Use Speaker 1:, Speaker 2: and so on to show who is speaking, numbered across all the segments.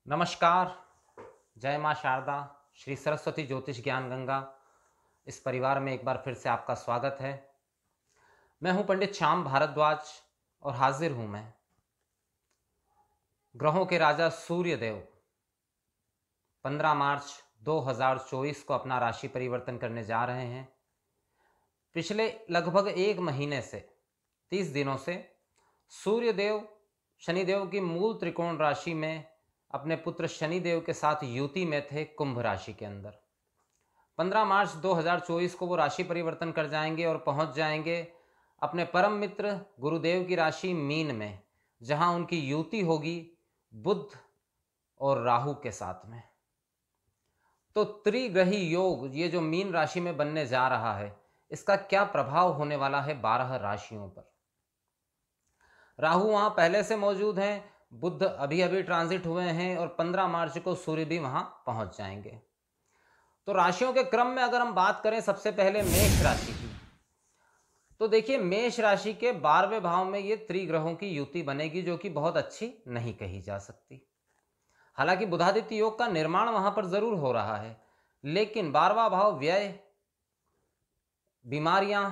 Speaker 1: नमस्कार। जय माँ शारदा। श्री सरस्वती ज्योतिष ज्ञान गंगा इस परिवार में एक बार फिर से आपका स्वागत है। मैं हूं पंडित श्याम भारद्वाज और हाजिर हूं मैं ग्रहों के राजा सूर्य देव 15 मार्च 2024 को अपना राशि परिवर्तन करने जा रहे हैं। पिछले लगभग एक महीने से 30 दिनों से सूर्य देव शनिदेव की मूल त्रिकोण राशि में अपने पुत्र शनिदेव के साथ युति में थे कुंभ राशि के अंदर। 15 मार्च 2024 को वो राशि परिवर्तन कर जाएंगे और पहुंच जाएंगे अपने परम मित्र गुरुदेव की राशि मीन में, जहां उनकी युति होगी बुध और राहु के साथ में। तो त्रिग्रही योग ये जो मीन राशि में बनने जा रहा है, इसका क्या प्रभाव होने वाला है 12 राशियों पर। राहु वहां पहले से मौजूद हैं, बुध अभी अभी ट्रांजिट हुए हैं और 15 मार्च को सूर्य भी वहां पहुंच जाएंगे। तो राशियों के क्रम में अगर हम बात करें सबसे पहले मेष राशि की, तो देखिए मेष राशि के 12वें भाव में ये त्रिग्रहों की युति बनेगी, जो कि बहुत अच्छी नहीं कही जा सकती। हालांकि बुधादित्य योग का निर्माण वहां पर जरूर हो रहा है, लेकिन 12वां भाव व्यय, बीमारियां,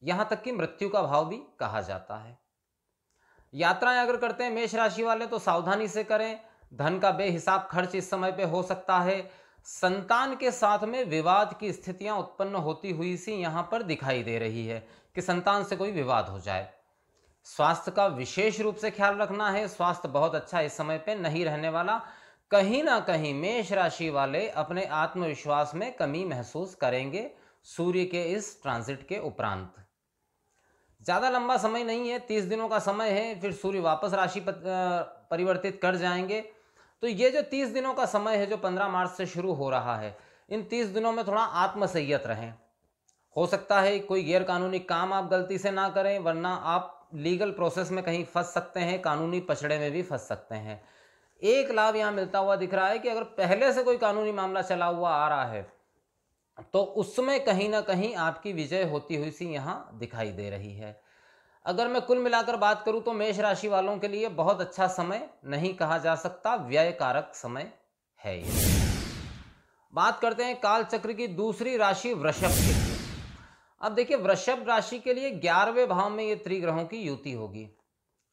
Speaker 1: यहां तक कि मृत्यु का भाव भी कहा जाता है। यात्राएं अगर करते हैं मेष राशि वाले तो सावधानी से करें। धन का बेहिसाब खर्च इस समय पे हो सकता है। संतान के साथ में विवाद की स्थितियां उत्पन्न होती हुई सी यहां पर दिखाई दे रही है कि संतान से कोई विवाद हो जाए। स्वास्थ्य का विशेष रूप से ख्याल रखना है। स्वास्थ्य बहुत अच्छा इस समय पे नहीं रहने वाला। कहीं ना कहीं मेष राशि वाले अपने आत्मविश्वास में कमी महसूस करेंगे सूर्य के इस ट्रांजिट के उपरांत। ज़्यादा लंबा समय नहीं है, 30 दिनों का समय है, फिर सूर्य वापस राशि परिवर्तित कर जाएंगे। तो ये जो 30 दिनों का समय है जो 15 मार्च से शुरू हो रहा है, इन 30 दिनों में थोड़ा आत्मसंयत रहें। हो सकता है कोई गैर कानूनी काम आप गलती से ना करें, वरना आप लीगल प्रोसेस में कहीं फंस सकते हैं, कानूनी पछड़े में भी फंस सकते हैं। एक लाभ यहाँ मिलता हुआ दिख रहा है कि अगर पहले से कोई कानूनी मामला चला हुआ आ रहा है तो उसमें कहीं ना कहीं आपकी विजय होती हुई सी यहां दिखाई दे रही है। अगर मैं कुल मिलाकर बात करूं तो मेष राशि वालों के लिए बहुत अच्छा समय नहीं कहा जा सकता, व्यय कारक समय है ये। बात करते हैं काल चक्र की दूसरी राशि वृषभ के लिए। अब देखिए वृषभ राशि के लिए 11वें भाव में ये त्रिग्रहों की युति होगी,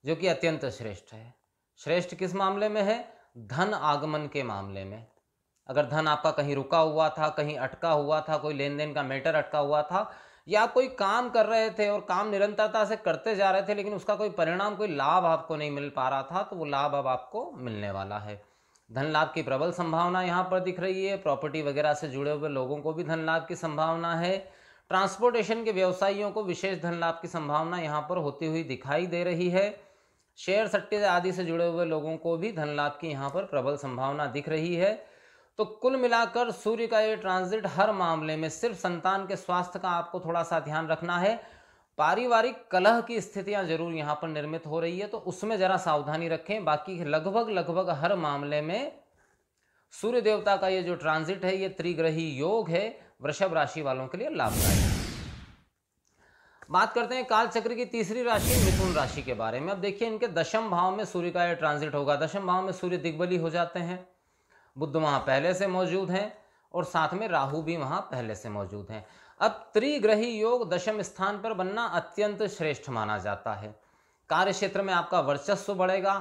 Speaker 1: जो कि अत्यंत श्रेष्ठ है। श्रेष्ठ किस मामले में है? धन आगमन के मामले में। अगर धन आपका कहीं रुका हुआ था, कहीं अटका हुआ था, कोई लेन देन का मैटर अटका हुआ था, या आप कोई काम कर रहे थे और काम निरंतरता से करते जा रहे थे लेकिन उसका कोई परिणाम, कोई लाभ आपको नहीं मिल पा रहा था, तो वो लाभ अब आपको मिलने वाला है। धन लाभ की प्रबल संभावना यहाँ पर दिख रही है। प्रॉपर्टी वगैरह से जुड़े हुए लोगों को भी धन लाभ की संभावना है। ट्रांसपोर्टेशन के व्यवसायियों को विशेष धन लाभ की संभावना यहाँ पर होती हुई दिखाई दे रही है। शेयर सट्टे आदि से जुड़े हुए लोगों को भी धन लाभ की यहाँ पर प्रबल संभावना दिख रही है। तो कुल मिलाकर सूर्य का ये ट्रांजिट हर मामले में, सिर्फ संतान के स्वास्थ्य का आपको थोड़ा सा ध्यान रखना है। पारिवारिक कलह की स्थितियां जरूर यहां पर निर्मित हो रही है, तो उसमें जरा सावधानी रखें। बाकी लगभग हर मामले में सूर्य देवता का ये जो ट्रांजिट है, ये त्रिग्रही योग है, वृषभ राशि वालों के लिए लाभदायक है। बात करते हैं काल चक्र की तीसरी राशि मिथुन राशि के बारे में। अब देखिए इनके दशम भाव में सूर्य का यह ट्रांजिट होगा। दशम भाव में सूर्य दिग्बली हो जाते हैं, बुध वहां पहले से मौजूद हैं और साथ में राहु भी वहां पहले से मौजूद हैं। अब त्रिग्रही योग दशम स्थान पर बनना अत्यंत श्रेष्ठ माना जाता है। कार्य क्षेत्र में आपका वर्चस्व बढ़ेगा,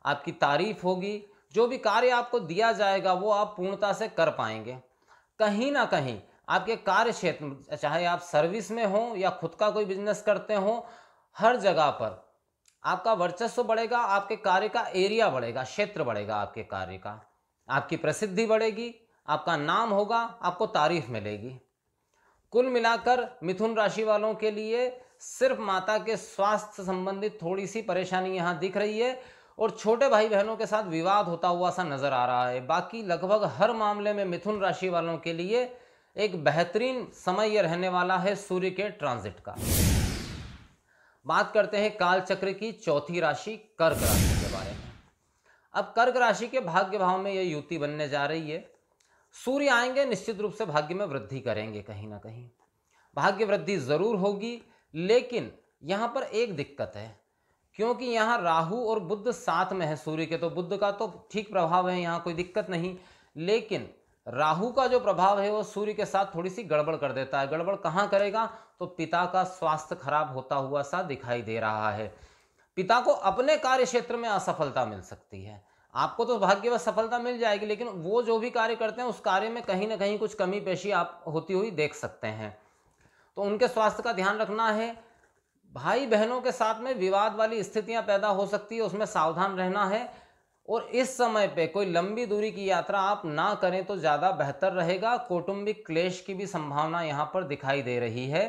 Speaker 1: आपकी तारीफ होगी, जो भी कार्य आपको दिया जाएगा वो आप पूर्णता से कर पाएंगे। कहीं ना कहीं आपके कार्य क्षेत्र, चाहे आप सर्विस में हो या खुद का कोई बिजनेस करते हो, हर जगह पर आपका वर्चस्व बढ़ेगा, आपके कार्य का एरिया बढ़ेगा, क्षेत्र बढ़ेगा आपके कार्य का, आपकी प्रसिद्धि बढ़ेगी, आपका नाम होगा, आपको तारीफ मिलेगी। कुल मिलाकर मिथुन राशि वालों के लिए सिर्फ माता के स्वास्थ्य संबंधित थोड़ी सी परेशानी यहां दिख रही है और छोटे भाई बहनों के साथ विवाद होता हुआ सा नजर आ रहा है। बाकी लगभग हर मामले में मिथुन राशि वालों के लिए एक बेहतरीन समय यह रहने वाला है सूर्य के ट्रांजिट का। बात करते हैं काल चक्र की चौथी राशि कर्क राशि के बारे में। अब कर्क राशि के भाग्य भाव में यह युति बनने जा रही है। सूर्य आएंगे, निश्चित रूप से भाग्य में वृद्धि करेंगे। कहीं ना कहीं भाग्य वृद्धि जरूर होगी, लेकिन यहां पर एक दिक्कत है क्योंकि यहाँ राहु और बुध साथ में है सूर्य के, तो बुध का तो ठीक प्रभाव है, यहाँ कोई दिक्कत नहीं। लेकिन राहु का जो प्रभाव है वो सूर्य के साथ थोड़ी सी गड़बड़ कर देता है। गड़बड़ कहाँ करेगा? तो पिता का स्वास्थ्य खराब होता हुआ सा दिखाई दे रहा है। पिता को अपने कार्य क्षेत्र में असफलता मिल सकती है। आपको तो भाग्यवश सफलता मिल जाएगी, लेकिन वो जो भी कार्य करते हैं उस कार्य में कहीं ना कहीं कुछ कमी पेशी आप होती हुई देख सकते हैं। तो उनके स्वास्थ्य का ध्यान रखना है। भाई बहनों के साथ में विवाद वाली स्थितियां पैदा हो सकती है, उसमें सावधान रहना है। और इस समय पे कोई लंबी दूरी की यात्रा आप ना करें तो ज़्यादा बेहतर रहेगा। कौटुंबिक क्लेश की भी संभावना यहाँ पर दिखाई दे रही है।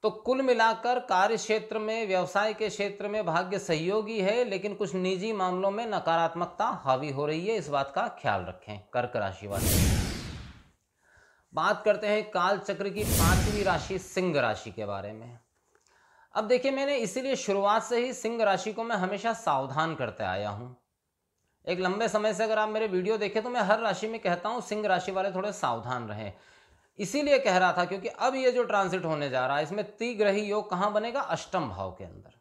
Speaker 1: तो कुल मिलाकर कार्य क्षेत्र में, व्यवसाय के क्षेत्र में भाग्य सहयोगी है, लेकिन कुछ निजी मामलों में नकारात्मकता हावी हो रही है, इस बात का ख्याल रखें कर्क राशि वाले। बात करते हैं काल चक्र की 5वीं राशि सिंह राशि के बारे में। अब देखिए, मैंने इसीलिए शुरुआत से ही सिंह राशि को मैं हमेशा सावधान करते आया हूं। एक लंबे समय से अगर आप मेरे वीडियो देखें तो मैं हर राशि में कहता हूं सिंह राशि वाले थोड़े सावधान रहें। इसीलिए कह रहा था क्योंकि अब ये जो ट्रांजिट होने जा रहा है इसमें त्रिग्रही योग कहां बनेगा? अष्टम भाव के अंदर।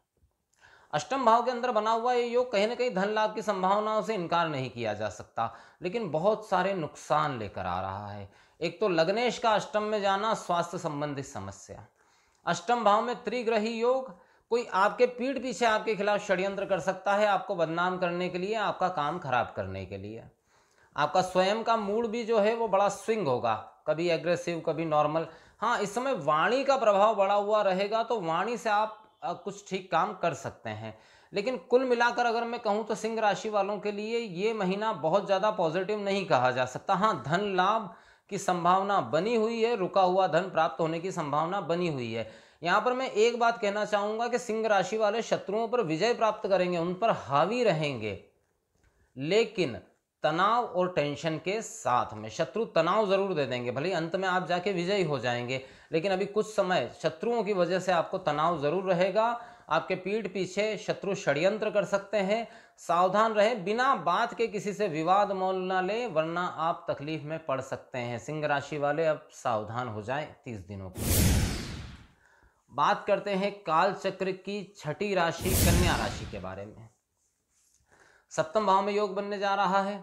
Speaker 1: अष्टम भाव के अंदर बना हुआ ये योग कहीं ना कहीं धन लाभ की संभावनाओं से इनकार नहीं किया जा सकता, लेकिन बहुत सारे नुकसान लेकर आ रहा है। एक तो लग्नेश का अष्टम में जाना, स्वास्थ्य संबंधित समस्या। अष्टम भाव में त्रिग्रही योग, कोई आपके पीठ पीछे आपके खिलाफ षड्यंत्र कर सकता है, आपको बदनाम करने के लिए, आपका काम खराब करने के लिए। आपका स्वयं का मूड भी जो है वो बड़ा स्विंग होगा, कभी एग्रेसिव कभी नॉर्मल। हाँ, इस समय वाणी का प्रभाव बढ़ा हुआ रहेगा, तो वाणी से आप कुछ ठीक काम कर सकते हैं। लेकिन कुल मिलाकर अगर मैं कहूँ तो सिंह राशि वालों के लिए ये महीना बहुत ज़्यादा पॉजिटिव नहीं कहा जा सकता। हाँ, धन लाभ की संभावना बनी हुई है, रुका हुआ धन प्राप्त होने की संभावना बनी हुई है। यहाँ पर मैं एक बात कहना चाहूँगा कि सिंह राशि वाले शत्रुओं पर विजय प्राप्त करेंगे, उन पर हावी रहेंगे, लेकिन तनाव और टेंशन के साथ में। शत्रु तनाव जरूर दे देंगे, भले अंत में आप जाके विजयी हो जाएंगे, लेकिन अभी कुछ समय शत्रुओं की वजह से आपको तनाव जरूर रहेगा। आपके पीठ पीछे शत्रु षड्यंत्र कर सकते हैं, सावधान रहें। बिना बात के किसी से विवाद मोल ना लें, वरना आप तकलीफ में पड़ सकते हैं। सिंह राशि वाले अब सावधान हो जाएं 30 दिनों की। बात करते हैं काल चक्र की 6ठी राशि कन्या राशि के बारे में। सप्तम भाव में योग बनने जा रहा है।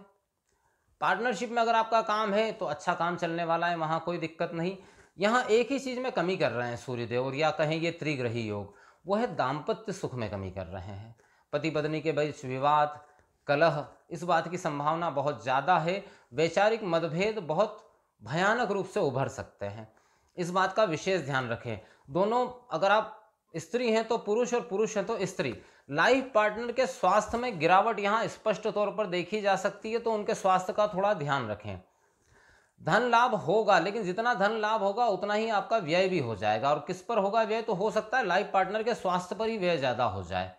Speaker 1: पार्टनरशिप में अगर आपका काम है तो अच्छा काम चलने वाला है, वहाँ कोई दिक्कत नहीं। यहाँ एक ही चीज़ में कमी कर रहे हैं सूर्यदेव, और या कहें ये त्रिग्रही योग, वो है दाम्पत्य सुख में कमी कर रहे हैं। पति पत्नी के बीच विवाद, कलह, इस बात की संभावना बहुत ज़्यादा है। वैचारिक मतभेद बहुत भयानक रूप से उभर सकते हैं, इस बात का विशेष ध्यान रखें। दोनों, अगर आप स्त्री हैं तो पुरुष और पुरुष हैं तो स्त्री, लाइफ पार्टनर के स्वास्थ्य में गिरावट यहाँ स्पष्ट तौर पर देखी जा सकती है, तो उनके स्वास्थ्य का थोड़ा ध्यान रखें। धन लाभ होगा, लेकिन जितना धन लाभ होगा उतना ही आपका व्यय भी हो जाएगा। और किस पर होगा व्यय? तो हो सकता है लाइफ पार्टनर के स्वास्थ्य पर ही व्यय ज़्यादा हो जाए,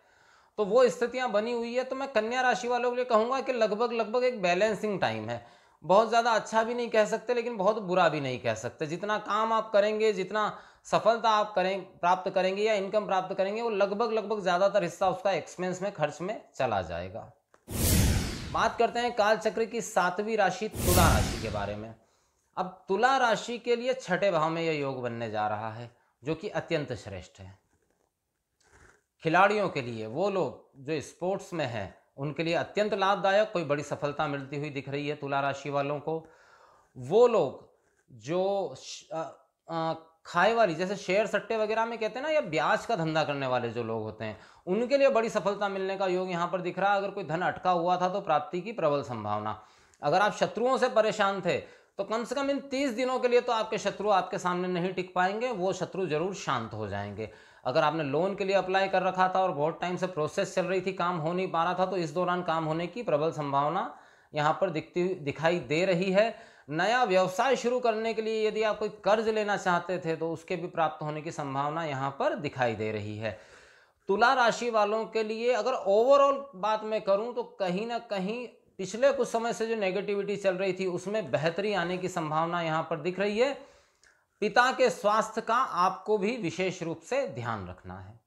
Speaker 1: तो वो स्थितियाँ बनी हुई है। तो मैं कन्या राशि वालों के लिए कहूँगा कि लगभग एक बैलेंसिंग टाइम है। बहुत ज़्यादा अच्छा भी नहीं कह सकते, लेकिन बहुत बुरा भी नहीं कह सकते। जितना काम आप करेंगे, जितना सफलता आप प्राप्त करेंगे या इनकम प्राप्त करेंगे, वो लगभग ज़्यादातर हिस्सा उसका एक्सपेंस में, खर्च में चला जाएगा। बात करते हैं काल चक्र की 7वीं राशि तुला राशि के बारे में। अब तुला राशि के लिए 6ठे भाव में यह योग बनने जा रहा है, जो कि अत्यंत श्रेष्ठ है। खिलाड़ियों के लिए, वो लोग जो स्पोर्ट्स में हैं, उनके लिए अत्यंत लाभदायक, कोई बड़ी सफलता मिलती हुई दिख रही है तुला राशि वालों को। वो लोग जो खाए वाली, जैसे शेयर सट्टे वगैरह में कहते हैं ना, या ब्याज का धंधा करने वाले जो लोग होते हैं, उनके लिए बड़ी सफलता मिलने का योग यहाँ पर दिख रहा है। अगर कोई धन अटका हुआ था तो प्राप्ति की प्रबल संभावना। अगर आप शत्रुओं से परेशान थे तो कम से कम इन 30 दिनों के लिए तो आपके शत्रु आपके सामने नहीं टिक पाएंगे, वो शत्रु जरूर शांत हो जाएंगे। अगर आपने लोन के लिए अप्लाई कर रखा था और बहुत टाइम से प्रोसेस चल रही थी, काम हो नहीं पा रहा था, तो इस दौरान काम होने की प्रबल संभावना यहाँ पर दिखाई दे रही है। नया व्यवसाय शुरू करने के लिए यदि आप कोई कर्ज लेना चाहते थे तो उसके भी प्राप्त होने की संभावना यहाँ पर दिखाई दे रही है। तुला राशि वालों के लिए अगर ओवरऑल बात मैं करूं तो कहीं ना कहीं पिछले कुछ समय से जो नेगेटिविटी चल रही थी उसमें बेहतरी आने की संभावना यहाँ पर दिख रही है। पिता के स्वास्थ्य का आपको भी विशेष रूप से ध्यान रखना है।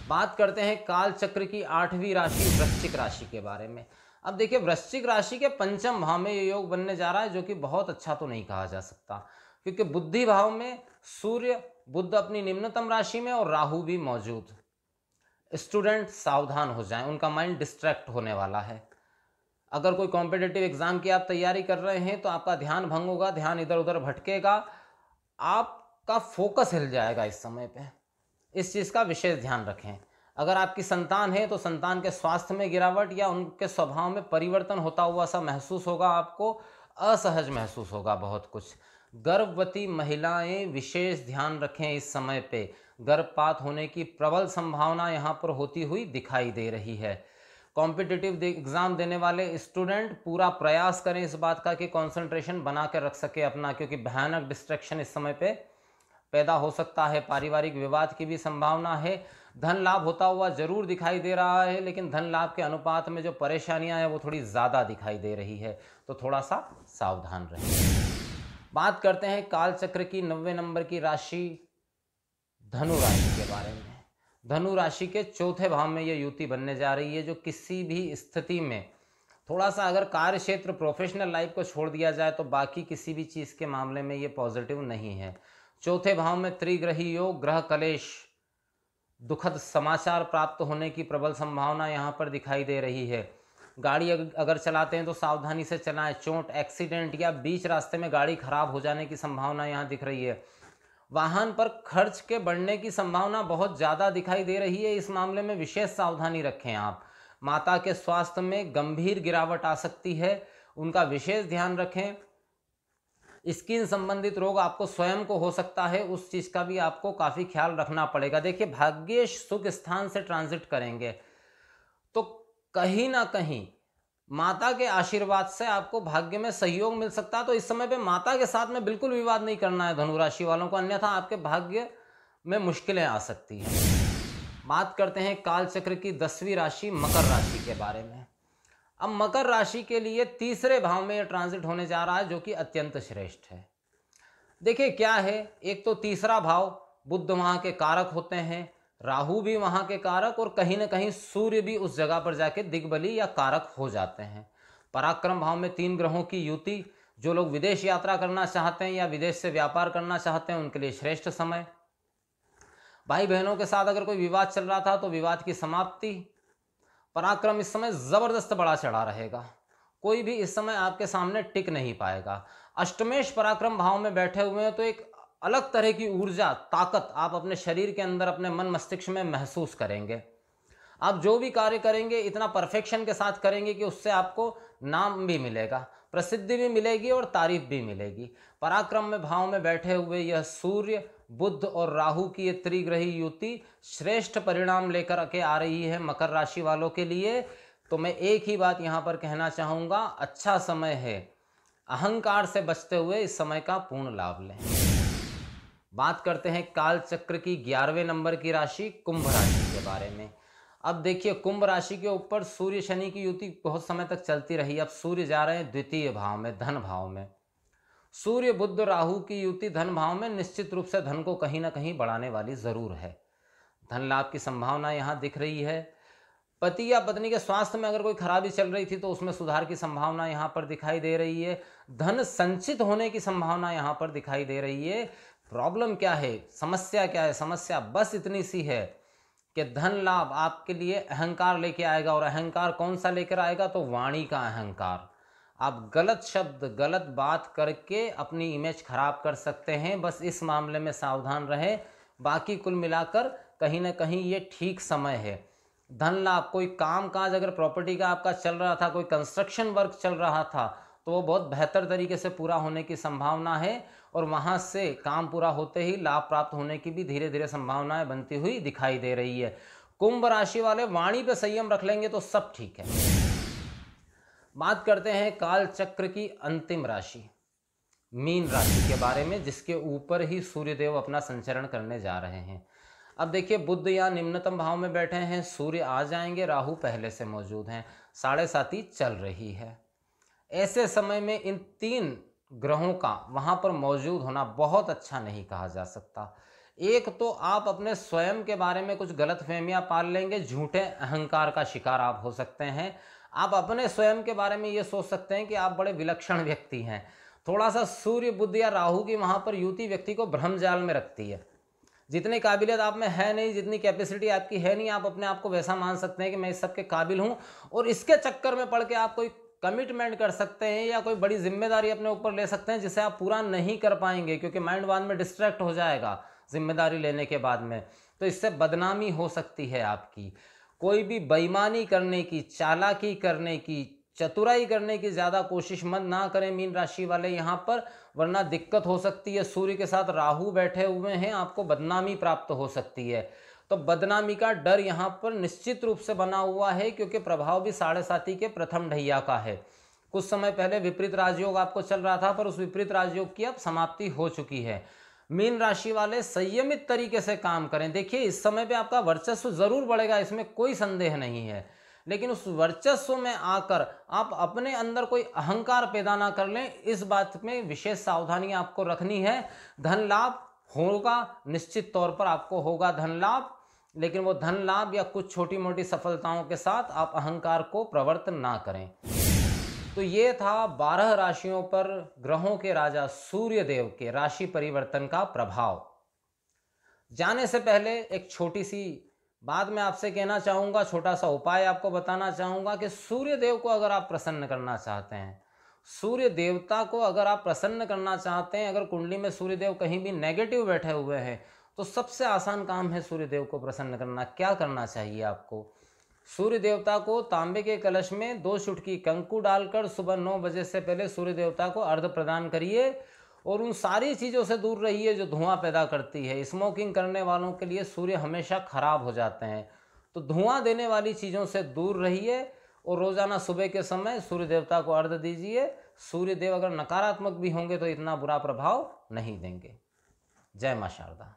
Speaker 1: बात करते हैं काल चक्र की 8वीं राशि वृश्चिक राशि के बारे में। अब देखिए, वृश्चिक राशि के 5म भाव में ये योग बनने जा रहा है, जो कि बहुत अच्छा तो नहीं कहा जा सकता, क्योंकि बुद्धि भाव में सूर्य, बुध अपनी निम्नतम राशि में और राहु भी मौजूद। स्टूडेंट सावधान हो जाएं, उनका माइंड डिस्ट्रैक्ट होने वाला है। अगर कोई कॉम्पिटिटिव एग्जाम की आप तैयारी कर रहे हैं तो आपका ध्यान भंग होगा, ध्यान इधर उधर भटकेगा, आपका फोकस हिल जाएगा इस समय पे। इस चीज़ का विशेष ध्यान रखें। अगर आपकी संतान है तो संतान के स्वास्थ्य में गिरावट या उनके स्वभाव में परिवर्तन होता हुआ सा महसूस होगा, आपको असहज महसूस होगा बहुत कुछ। गर्भवती महिलाएं विशेष ध्यान रखें, इस समय पे गर्भपात होने की प्रबल संभावना यहाँ पर होती हुई दिखाई दे रही है। कॉम्पिटिटिव एग्जाम देने वाले स्टूडेंट पूरा प्रयास करें इस बात का कि कंसंट्रेशन बना कर रख सके अपना, क्योंकि भयानक डिस्ट्रैक्शन इस समय पे पैदा हो सकता है। पारिवारिक विवाद की भी संभावना है। धन लाभ होता हुआ जरूर दिखाई दे रहा है, लेकिन धन लाभ के अनुपात में जो परेशानियां हैं वो थोड़ी ज़्यादा दिखाई दे रही है, तो थोड़ा सा सावधान रहें। बात करते हैं काल चक्र की 90 नंबर की राशि धनु राशि के बारे में। धनु राशि के चौथे भाव में ये युति बनने जा रही है, जो किसी भी स्थिति में थोड़ा सा, अगर कार्य क्षेत्र प्रोफेशनल लाइफ को छोड़ दिया जाए तो बाकी किसी भी चीज़ के मामले में ये पॉजिटिव नहीं है। चौथे भाव में त्रिग्रही योग, ग्रह कलेश, दुखद समाचार प्राप्त होने की प्रबल संभावना यहाँ पर दिखाई दे रही है। गाड़ी अगर चलाते हैं तो सावधानी से चलाएं। चोट, एक्सीडेंट या बीच रास्ते में गाड़ी खराब हो जाने की संभावना यहाँ दिख रही है। वाहन पर खर्च के बढ़ने की संभावना बहुत ज़्यादा दिखाई दे रही है। इस मामले में विशेष सावधानी रखें आप। माता के स्वास्थ्य में गंभीर गिरावट आ सकती है, उनका विशेष ध्यान रखें। स्किन संबंधित रोग आपको स्वयं को हो सकता है, उस चीज़ का भी आपको काफ़ी ख्याल रखना पड़ेगा। देखिए, भाग्येश सुख स्थान से ट्रांजिट करेंगे तो कहीं ना कहीं माता के आशीर्वाद से आपको भाग्य में सहयोग मिल सकता है। तो इस समय पे माता के साथ में बिल्कुल विवाद नहीं करना है धनु राशि वालों को, अन्यथा आपके भाग्य में मुश्किलें आ सकती हैं। बात करते हैं काल चक्र की 10वीं राशि मकर राशि के बारे में। अब मकर राशि के लिए तीसरे भाव में यह ट्रांजिट होने जा रहा है, जो कि अत्यंत श्रेष्ठ है। देखिए क्या है, एक तो तीसरा भाव बुध वहां के कारक होते हैं, राहु भी वहां के कारक, और कहीं ना कहीं सूर्य भी उस जगह पर जाके दिग्बली या कारक हो जाते हैं। पराक्रम भाव में 3 ग्रहों की युति, जो लोग विदेश यात्रा करना चाहते हैं या विदेश से व्यापार करना चाहते हैं उनके लिए श्रेष्ठ समय। भाई बहनों के साथ अगर कोई विवाद चल रहा था तो विवाद की समाप्ति। पराक्रम इस समय जबरदस्त बड़ा चढ़ा रहेगा, कोई भी इस समय आपके सामने टिक नहीं पाएगा। अष्टमेश पराक्रम भाव में बैठे हुए हैं तो एक अलग तरह की ऊर्जा, ताकत आप अपने शरीर के अंदर, अपने मन मस्तिष्क में महसूस करेंगे। आप जो भी कार्य करेंगे इतना परफेक्शन के साथ करेंगे कि उससे आपको नाम भी मिलेगा, प्रसिद्धि भी मिलेगी और तारीफ भी मिलेगी। पराक्रम में भाव में बैठे हुए यह सूर्य, बुध और राहु की ये त्रिग्रही युति श्रेष्ठ परिणाम लेकर के आ रही है मकर राशि वालों के लिए। तो मैं एक ही बात यहाँ पर कहना चाहूँगा, अच्छा समय है, अहंकार से बचते हुए इस समय का पूर्ण लाभ लें। बात करते हैं काल चक्र की 11वें नंबर की राशि कुंभ राशि के बारे में। अब देखिए, कुंभ राशि के ऊपर सूर्य शनि की युति बहुत समय तक चलती रही। अब सूर्य जा रहे हैं द्वितीय भाव में, धन भाव में। सूर्य बुध राहु की युति धन भाव में निश्चित रूप से धन को कहीं ना कहीं बढ़ाने वाली जरूर है। धन लाभ की संभावना यहाँ दिख रही है। पति या पत्नी के स्वास्थ्य में अगर कोई खराबी चल रही थी तो उसमें सुधार की संभावना यहाँ पर दिखाई दे रही है। धन संचित होने की संभावना यहाँ पर दिखाई दे रही है। प्रॉब्लम क्या है, समस्या क्या है? समस्या बस इतनी सी है कि धन लाभ आपके लिए अहंकार लेके आएगा, और अहंकार कौन सा लेकर आएगा? तो वाणी का अहंकार। आप गलत शब्द, गलत बात करके अपनी इमेज खराब कर सकते हैं। बस इस मामले में सावधान रहें। बाकी कुल मिलाकर कहीं ना कहीं ये ठीक समय है। धन लाभ, कोई काम काज अगर प्रॉपर्टी का आपका चल रहा था, कोई कंस्ट्रक्शन वर्क चल रहा था, तो वो बहुत बेहतर तरीके से पूरा होने की संभावना है, और वहाँ से काम पूरा होते ही लाभ प्राप्त होने की भी धीरे धीरे संभावनाएं बनती हुई दिखाई दे रही है। कुंभ राशि वाले वाणी पे संयम रख लेंगे तो सब ठीक है। बात करते हैं काल चक्र की अंतिम राशि मीन राशि के बारे में, जिसके ऊपर ही सूर्यदेव अपना संचरण करने जा रहे हैं। अब देखिए, बुध या निम्नतम भाव में बैठे हैं, सूर्य आ जाएंगे, राहु पहले से मौजूद हैं, 7.5 चल रही है। ऐसे समय में इन 3 ग्रहों का वहां पर मौजूद होना बहुत अच्छा नहीं कहा जा सकता। एक तो आप अपने स्वयं के बारे में कुछ गलत फहमियां पाल लेंगे, झूठे अहंकार का शिकार आप हो सकते हैं। आप अपने स्वयं के बारे में ये सोच सकते हैं कि आप बड़े विलक्षण व्यक्ति हैं। थोड़ा सा सूर्य बुध या राहु की वहां पर युति व्यक्ति को भ्रम जाल में रखती है। जितनी काबिलियत आप में है नहीं, जितनी कैपेसिटी आपकी है नहीं, आप अपने आप को वैसा मान सकते हैं कि मैं इस सब के काबिल हूँ, और इसके चक्कर में पड़ के आप कोई कमिटमेंट कर सकते हैं या कोई बड़ी जिम्मेदारी अपने ऊपर ले सकते हैं जिसे आप पूरा नहीं कर पाएंगे, क्योंकि माइंड बाद में डिस्ट्रैक्ट हो जाएगा जिम्मेदारी लेने के बाद में। तो इससे बदनामी हो सकती है आपकी। कोई भी बेईमानी करने की, चालाकी करने की, चतुराई करने की ज़्यादा कोशिश मत ना करें मीन राशि वाले यहाँ पर, वरना दिक्कत हो सकती है। सूर्य के साथ राहु बैठे हुए हैं, आपको बदनामी प्राप्त हो सकती है। तो बदनामी का डर यहाँ पर निश्चित रूप से बना हुआ है, क्योंकि प्रभाव भी 7.5 के प्रथम ढैया का है। कुछ समय पहले विपरीत राजयोग आपको चल रहा था, पर उस विपरीत राजयोग की अब समाप्ति हो चुकी है। मीन राशि वाले संयमित तरीके से काम करें। देखिए, इस समय पे आपका वर्चस्व जरूर बढ़ेगा, इसमें कोई संदेह नहीं है, लेकिन उस वर्चस्व में आकर आप अपने अंदर कोई अहंकार पैदा ना कर लें, इस बात में विशेष सावधानी आपको रखनी है। धन लाभ होगा, निश्चित तौर पर आपको होगा धन लाभ, लेकिन वो धन लाभ या कुछ छोटी मोटी सफलताओं के साथ आप अहंकार को प्रवृत्त ना करें। तो ये था 12 राशियों पर ग्रहों के राजा सूर्य देव के राशि परिवर्तन का प्रभाव। जाने से पहले एक छोटी सी बात मैं आपसे कहना चाहूँगा, छोटा सा उपाय आपको बताना चाहूँगा कि सूर्य देव को अगर आप प्रसन्न करना चाहते हैं, सूर्य देवता को अगर आप प्रसन्न करना चाहते हैं, अगर कुंडली में सूर्य देव कहीं भी नेगेटिव बैठे हुए हैं, तो सबसे आसान काम है सूर्य देव को प्रसन्न करना। क्या करना चाहिए आपको? सूर्य देवता को तांबे के कलश में 2 चुटकी कंकु डालकर सुबह 9 बजे से पहले सूर्य देवता को अर्घ्य प्रदान करिए, और उन सारी चीज़ों से दूर रहिए जो धुआं पैदा करती है। स्मोकिंग करने वालों के लिए सूर्य हमेशा खराब हो जाते हैं, तो धुआं देने वाली चीज़ों से दूर रहिए, और रोज़ाना सुबह के समय सूर्य देवता को अर्घ्य दीजिए। सूर्य देव अगर नकारात्मक भी होंगे तो इतना बुरा प्रभाव नहीं देंगे। जय मां शारदा।